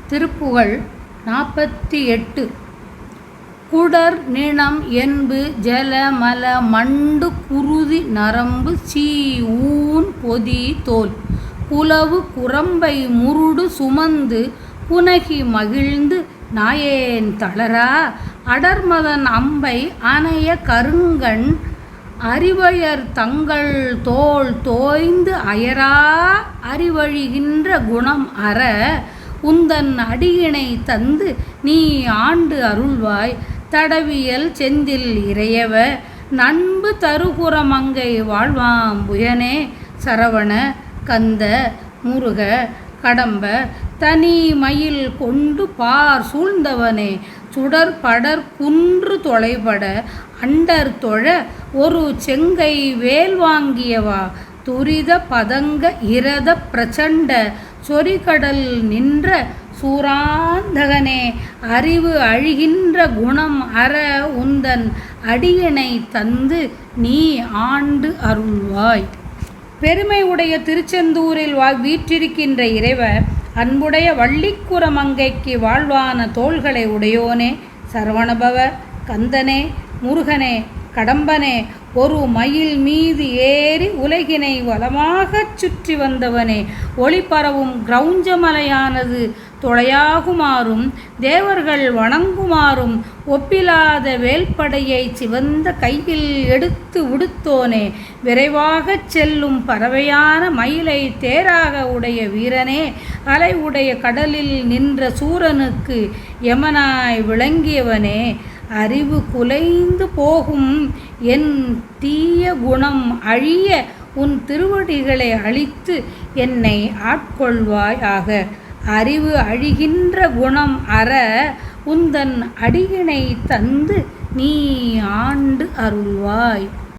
திருப்புகழ் 48. குடர் நிணம் என்பு ஜல மல மண்டு குருதி நரம்பு சீ ஊன் பொதி தோல் குலவு குரம்பை முருடு சுமந்து புனகி மகிழ்ந்து நாயேன் தளரா அடர்மதன் அம்பை அனைய கருங்கண் அறிவயர் தங்கள் தோள் தோய்ந்து அயரா அறிவழிகின்ற குணம் அற உந்தன் அடியினை தந்து நீ ஆண்டு அருள்வாய் தடவியல் செந்தில் இறையவ நண்பு தருகுறமங்கை வாழ்வாம் புயனே சரவண கந்த முருக கடம்ப தனி மயில் கொண்டு பார் சூழ்ந்தவனே சுடர் படர் குன்று தொலைபட அண்டர் தொழ ஒரு செங்கை வேல் வாங்கியவா துரித பதங்க இரத பிரச்சண்ட சொரிகடல் நின்ற சூராந்தகனே அறிவு அழிகின்ற குணம் அற உந்தன் அடியினை தந்து நீ ஆண்டு அருள்வாய். பெருமை உடைய திருச்செந்தூரில் வீற்றிருக்கின்ற இறைவர் அன்புடைய வள்ளிக்குறமங்கைக்கு வாழ்வான தோள்களை உடையோனே சரவணபவ கந்தனே முருகனே கடம்பனே ஒரு மயில் மீது ஏறி உலகினை வளமாகச் சுற்றி வந்தவனே ஒளி பரவும் கிரௌஞ்சமலையானது தொலையாகுமாறும் தேவர்கள் வணங்குமாறும் ஒப்பிலாத வேல்படையை சிவந்த கையில் எடுத்து உடுத்தோனே விரைவாகச் செல்லும் பறவையான மயிலை தேராக உடைய வீரனே அலை உடைய கடலில் நின்ற சூரனுக்கு யமனாய் விளங்கியவனே அறிவு குலைந்து போகும் என் தீய குணம் அழிய உன் திருவடிகளை அழித்து என்னை ஆட்கொள்வாய் ஆக. அறிவு அழிகின்ற குணம் அற உந்தன் அடியினை தந்து நீ ஆண்டு அருள்வாய்.